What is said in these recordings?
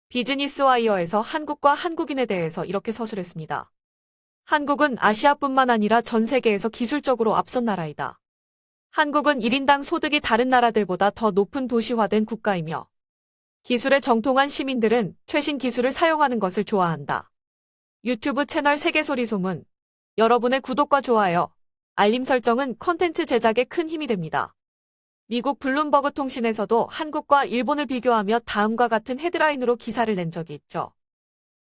비즈니스와이어에서 한국과 한국인에 대해서 이렇게 서술했습니다. 한국은 아시아뿐만 아니라 전 세계에서 기술적으로 앞선 나라이다. 한국은 1인당 소득이 다른 나라들보다 더 높은 도시화된 국가이며 기술에 정통한 시민들은 최신 기술을 사용하는 것을 좋아한다. 유튜브 채널 세계소리소문. 여러분의 구독과 좋아요, 알림 설정은 컨텐츠 제작에 큰 힘이 됩니다. 미국 블룸버그 통신에서도 한국과 일본을 비교하며 다음과 같은 헤드라인으로 기사를 낸 적이 있죠.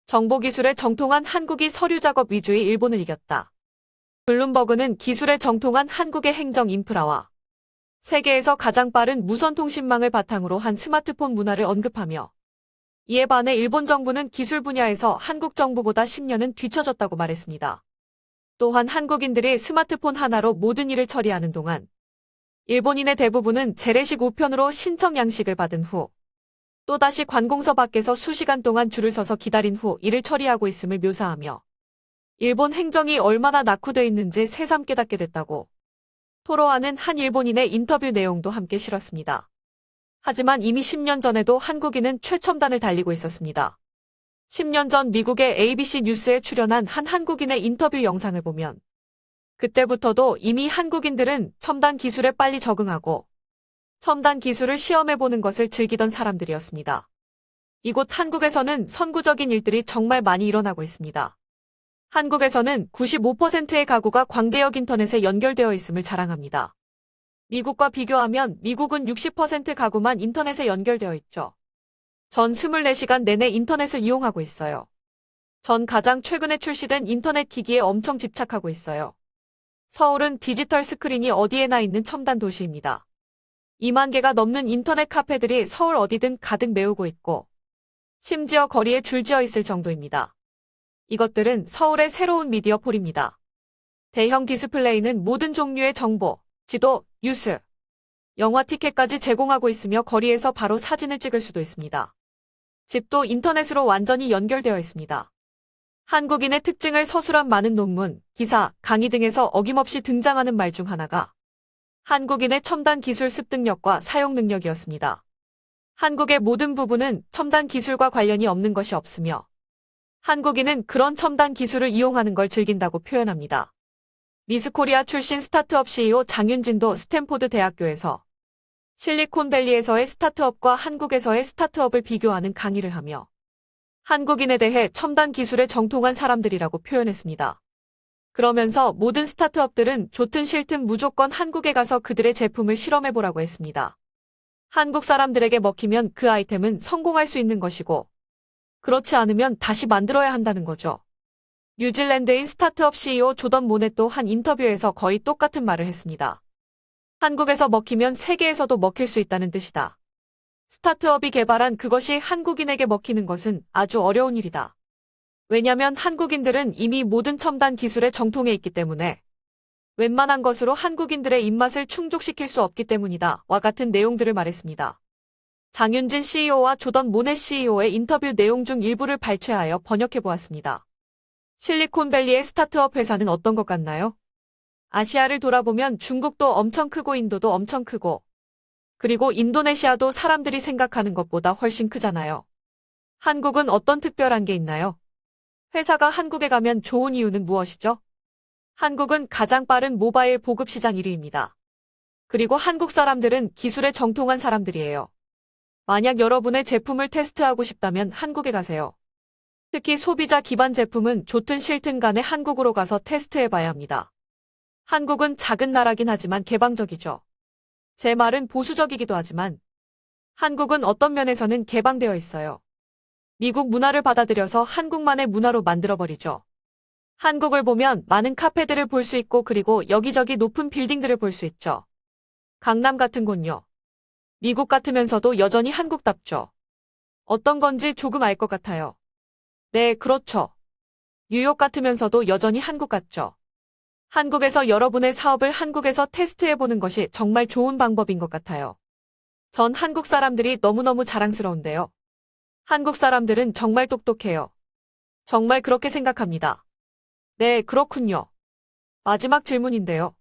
정보기술에 정통한 한국이 서류 작업 위주의 일본을 이겼다. 블룸버그는 기술에 정통한 한국의 행정 인프라와 세계에서 가장 빠른 무선통신망을 바탕으로 한 스마트폰 문화를 언급하며 이에 반해 일본 정부는 기술 분야에서 한국 정부보다 10년은 뒤처졌다고 말했습니다. 또한 한국인들이 스마트폰 하나로 모든 일을 처리하는 동안 일본인의 대부분은 재래식 우편으로 신청 양식을 받은 후 또다시 관공서 밖에서 수시간 동안 줄을 서서 기다린 후 일을 처리하고 있음을 묘사하며 일본 행정이 얼마나 낙후되어 있는지 새삼 깨닫게 됐다고 토로하는 한 일본인의 인터뷰 내용도 함께 실었습니다. 하지만 이미 10년 전에도 한국인은 최첨단을 달리고 있었습니다. 10년 전 미국의 ABC 뉴스에 출연한 한 한국인의 인터뷰 영상을 보면 그때부터도 이미 한국인들은 첨단 기술에 빨리 적응하고 첨단 기술을 시험해보는 것을 즐기던 사람들이었습니다. 이곳 한국에서는 선구적인 일들이 정말 많이 일어나고 있습니다. 한국에서는 95%의 가구가 광대역 인터넷에 연결되어 있음을 자랑합니다. 미국과 비교하면 미국은 60% 가구만 인터넷에 연결되어 있죠. 전 24시간 내내 인터넷을 이용하고 있어요. 전 가장 최근에 출시된 인터넷 기기에 엄청 집착하고 있어요. 서울은 디지털 스크린이 어디에나 있는 첨단 도시입니다. 2만 개가 넘는 인터넷 카페들이 서울 어디든 가득 메우고 있고 심지어 거리에 줄지어 있을 정도입니다. 이것들은 서울의 새로운 미디어 폴입니다. 대형 디스플레이는 모든 종류의 정보, 지도, 뉴스, 영화 티켓까지 제공하고 있으며 거리에서 바로 사진을 찍을 수도 있습니다. 집도 인터넷으로 완전히 연결되어 있습니다. 한국인의 특징을 서술한 많은 논문, 기사, 강의 등에서 어김없이 등장하는 말 중 하나가 한국인의 첨단 기술 습득력과 사용 능력이었습니다. 한국의 모든 부분은 첨단 기술과 관련이 없는 것이 없으며 한국인은 그런 첨단 기술을 이용하는 걸 즐긴다고 표현합니다. 미스코리아 출신 스타트업 CEO 장윤진도 스탠포드 대학교에서 실리콘밸리에서의 스타트업과 한국에서의 스타트업을 비교하는 강의를 하며 한국인에 대해 첨단 기술에 정통한 사람들이라고 표현했습니다. 그러면서 모든 스타트업들은 좋든 싫든 무조건 한국에 가서 그들의 제품을 실험해보라고 했습니다. 한국 사람들에게 먹히면 그 아이템은 성공할 수 있는 것이고 그렇지 않으면 다시 만들어야 한다는 거죠. 뉴질랜드인 스타트업 CEO 조던 모넷도 한 인터뷰에서 거의 똑같은 말을 했습니다. 한국에서 먹히면 세계에서도 먹힐 수 있다는 뜻이다. 스타트업이 개발한 그것이 한국인에게 먹히는 것은 아주 어려운 일이다. 왜냐면 한국인들은 이미 모든 첨단 기술에 정통해 있기 때문에 웬만한 것으로 한국인들의 입맛을 충족시킬 수 없기 때문이다. 와 같은 내용들을 말했습니다. 장윤진 CEO와 조던 모넷 CEO의 인터뷰 내용 중 일부를 발췌하여 번역해보았습니다. 실리콘밸리의 스타트업 회사는 어떤 것 같나요? 아시아를 돌아보면 중국도 엄청 크고 인도도 엄청 크고 그리고 인도네시아도 사람들이 생각하는 것보다 훨씬 크잖아요. 한국은 어떤 특별한 게 있나요? 회사가 한국에 가면 좋은 이유는 무엇이죠? 한국은 가장 빠른 모바일 보급 시장 1위입니다. 그리고 한국 사람들은 기술에 정통한 사람들이에요. 만약 여러분의 제품을 테스트하고 싶다면 한국에 가세요. 특히 소비자 기반 제품은 좋든 싫든 간에 한국으로 가서 테스트해봐야 합니다. 한국은 작은 나라긴 하지만 개방적이죠. 제 말은 보수적이기도 하지만 한국은 어떤 면에서는 개방되어 있어요. 미국 문화를 받아들여서 한국만의 문화로 만들어버리죠. 한국을 보면 많은 카페들을 볼 수 있고 그리고 여기저기 높은 빌딩들을 볼 수 있죠. 강남 같은 곳요. 미국 같으면서도 여전히 한국답죠. 어떤 건지 조금 알 것 같아요. 네, 그렇죠. 뉴욕 같으면서도 여전히 한국 같죠. 한국에서 여러분의 사업을 한국에서 테스트해보는 것이 정말 좋은 방법인 것 같아요. 전 한국 사람들이 너무너무 자랑스러운데요. 한국 사람들은 정말 똑똑해요. 정말 그렇게 생각합니다. 네, 그렇군요. 마지막 질문인데요.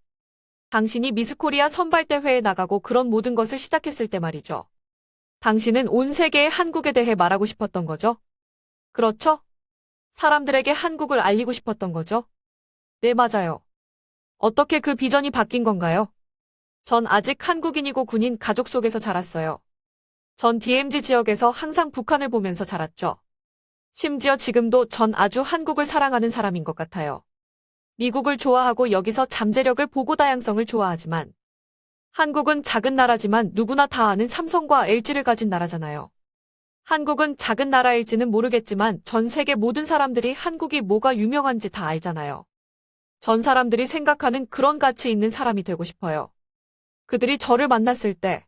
당신이 미스코리아 선발대회에 나가고 그런 모든 것을 시작했을 때 말이죠. 당신은 온 세계의 한국에 대해 말하고 싶었던 거죠? 그렇죠? 사람들에게 한국을 알리고 싶었던 거죠? 네, 맞아요. 어떻게 그 비전이 바뀐 건가요? 전 아직 한국인이고 군인 가족 속에서 자랐어요. 전 DMZ 지역에서 항상 북한을 보면서 자랐죠. 심지어 지금도 전 아주 한국을 사랑하는 사람인 것 같아요. 미국을 좋아하고 여기서 잠재력을 보고 다양성을 좋아하지만 한국은 작은 나라지만 누구나 다 아는 삼성과 LG를 가진 나라잖아요. 한국은 작은 나라일지는 모르겠지만 전 세계 모든 사람들이 한국이 뭐가 유명한지 다 알잖아요. 전 사람들이 생각하는 그런 가치 있는 사람이 되고 싶어요. 그들이 저를 만났을 때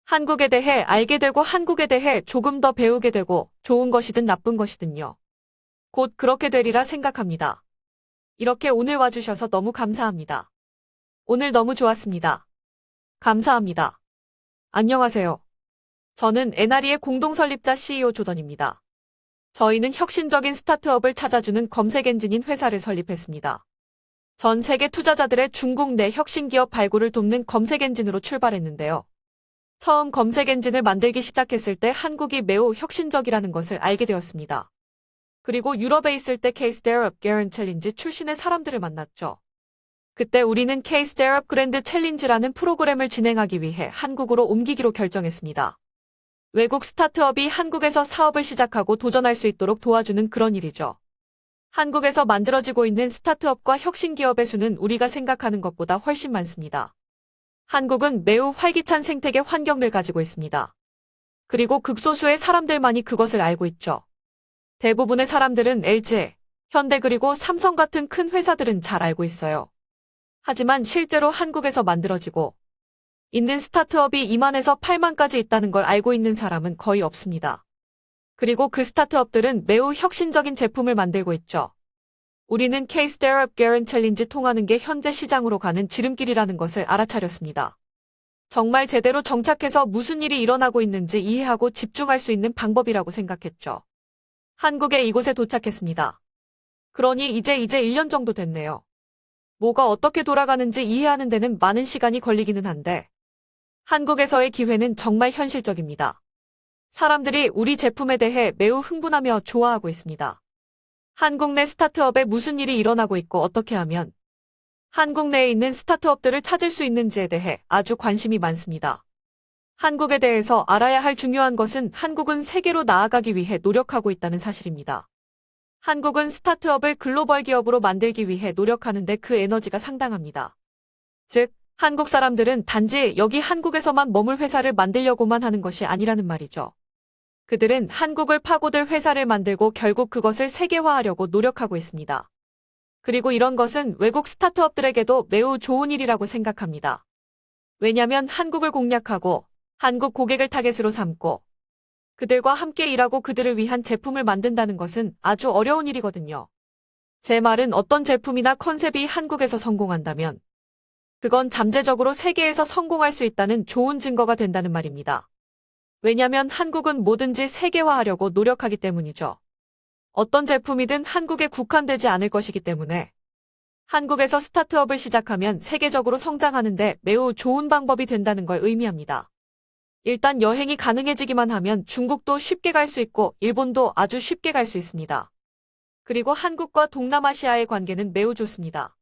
한국에 대해 알게 되고 한국에 대해 조금 더 배우게 되고 좋은 것이든 나쁜 것이든요. 곧 그렇게 되리라 생각합니다. 이렇게 오늘 와주셔서 너무 감사합니다. 오늘 너무 좋았습니다. 감사합니다. 안녕하세요. 저는 에나리의 공동설립자 CEO 조던입니다. 저희는 혁신적인 스타트업을 찾아주는 검색 엔진인 회사를 설립했습니다. 전 세계 투자자들의 중국 내 혁신기업 발굴을 돕는 검색 엔진으로 출발했는데요. 처음 검색 엔진을 만들기 시작했을 때 한국이 매우 혁신적이라는 것을 알게 되었습니다. 그리고 유럽에 있을 때 K 스타트업 그랜드 챌린지 출신의 사람들을 만났죠. 그때 우리는 K 스타트업 그랜드 챌린지라는 프로그램을 진행하기 위해 한국으로 옮기기로 결정했습니다. 외국 스타트업이 한국에서 사업을 시작하고 도전할 수 있도록 도와주는 그런 일이죠. 한국에서 만들어지고 있는 스타트업과 혁신기업의 수는 우리가 생각하는 것보다 훨씬 많습니다. 한국은 매우 활기찬 생태계 환경을 가지고 있습니다. 그리고 극소수의 사람들만이 그것을 알고 있죠. 대부분의 사람들은 LG, 현대 그리고 삼성 같은 큰 회사들은 잘 알고 있어요. 하지만 실제로 한국에서 만들어지고 있는 스타트업이 2만에서 8만까지 있다는 걸 알고 있는 사람은 거의 없습니다. 그리고 그 스타트업들은 매우 혁신적인 제품을 만들고 있죠. 우리는 K 스타트업 그랜드 챌린지 통하는 게 현재 시장으로 가는 지름길이라는 것을 알아차렸습니다. 정말 제대로 정착해서 무슨 일이 일어나고 있는지 이해하고 집중할 수 있는 방법이라고 생각했죠. 한국에 이곳에 도착했습니다. 그러니 이제 1년 정도 됐네요. 뭐가 어떻게 돌아가는지 이해하는 데는 많은 시간이 걸리기는 한데 한국에서의 기회는 정말 현실적입니다. 사람들이 우리 제품에 대해 매우 흥분하며 좋아하고 있습니다. 한국 내 스타트업에 무슨 일이 일어나고 있고 어떻게 하면 한국 내에 있는 스타트업들을 찾을 수 있는지에 대해 아주 관심이 많습니다. 한국에 대해서 알아야 할 중요한 것은 한국은 세계로 나아가기 위해 노력하고 있다는 사실입니다. 한국은 스타트업을 글로벌 기업으로 만들기 위해 노력하는데 그 에너지가 상당합니다. 즉, 한국 사람들은 단지 여기 한국에서만 머물 회사를 만들려고만 하는 것이 아니라는 말이죠. 그들은 한국을 파고들 회사를 만들고 결국 그것을 세계화하려고 노력하고 있습니다. 그리고 이런 것은 외국 스타트업들에게도 매우 좋은 일이라고 생각합니다. 왜냐하면 한국을 공략하고 한국 고객을 타겟으로 삼고 그들과 함께 일하고 그들을 위한 제품을 만든다는 것은 아주 어려운 일이거든요. 제 말은 어떤 제품이나 컨셉이 한국에서 성공한다면 그건 잠재적으로 세계에서 성공할 수 있다는 좋은 증거가 된다는 말입니다. 왜냐하면 한국은 뭐든지 세계화하려고 노력하기 때문이죠. 어떤 제품이든 한국에 국한되지 않을 것이기 때문에 한국에서 스타트업을 시작하면 세계적으로 성장하는데 매우 좋은 방법이 된다는 걸 의미합니다. 일단 여행이 가능해지기만 하면 중국도 쉽게 갈 수 있고 일본도 아주 쉽게 갈 수 있습니다. 그리고 한국과 동남아시아의 관계는 매우 좋습니다.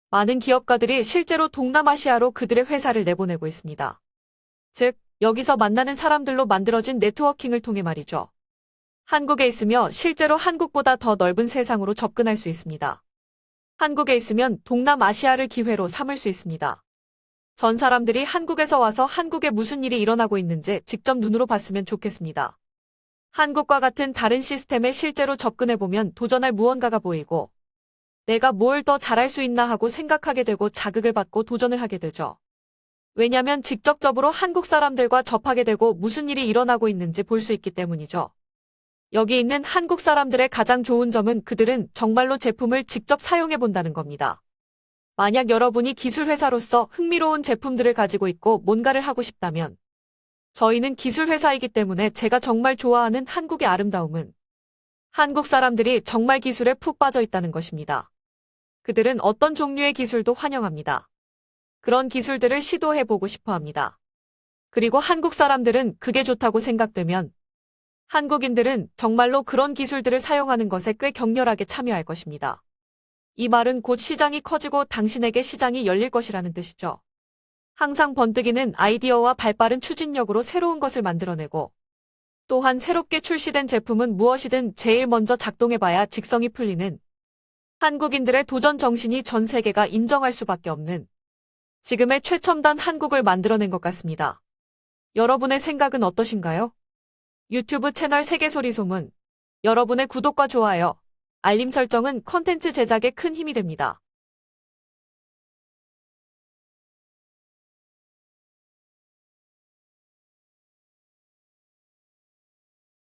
많은 기업가들이 실제로 동남아시아로 그들의 회사를 내보내고 있습니다. 즉, 여기서 만나는 사람들로 만들어진 네트워킹을 통해 말이죠. 한국에 있으며 실제로 한국보다 더 넓은 세상으로 접근할 수 있습니다. 한국에 있으면 동남아시아를 기회로 삼을 수 있습니다. 전 사람들이 한국에서 와서 한국에 무슨 일이 일어나고 있는지 직접 눈으로 봤으면 좋겠습니다. 한국과 같은 다른 시스템에 실제로 접근해보면 도전할 무언가가 보이고 내가 뭘 더 잘할 수 있나 하고 생각하게 되고 자극을 받고 도전을 하게 되죠. 왜냐하면 직접적으로 한국 사람들과 접하게 되고 무슨 일이 일어나고 있는지 볼 수 있기 때문이죠. 여기 있는 한국 사람들의 가장 좋은 점은 그들은 정말로 제품을 직접 사용해 본다는 겁니다. 만약 여러분이 기술회사로서 흥미로운 제품들을 가지고 있고 뭔가를 하고 싶다면 저희는 기술회사이기 때문에 제가 정말 좋아하는 한국의 아름다움은 한국 사람들이 정말 기술에 푹 빠져 있다는 것입니다. 그들은 어떤 종류의 기술도 환영합니다. 그런 기술들을 시도해 보고 싶어 합니다. 그리고 한국 사람들은 그게 좋다고 생각되면 한국인들은 정말로 그런 기술들을 사용하는 것에 꽤 격렬하게 참여할 것입니다. 이 말은 곧 시장이 커지고 당신에게 시장이 열릴 것이라는 뜻이죠. 항상 번뜩이는 아이디어와 발빠른 추진력으로 새로운 것을 만들어내고 또한 새롭게 출시된 제품은 무엇이든 제일 먼저 작동해봐야 직성이 풀리는 한국인들의 도전 정신이 전 세계가 인정할 수밖에 없는 지금의 최첨단 한국을 만들어낸 것 같습니다. 여러분의 생각은 어떠신가요? 유튜브 채널 세계소리소문. 여러분의 구독과 좋아요, 알림 설정은 컨텐츠 제작에 큰 힘이 됩니다.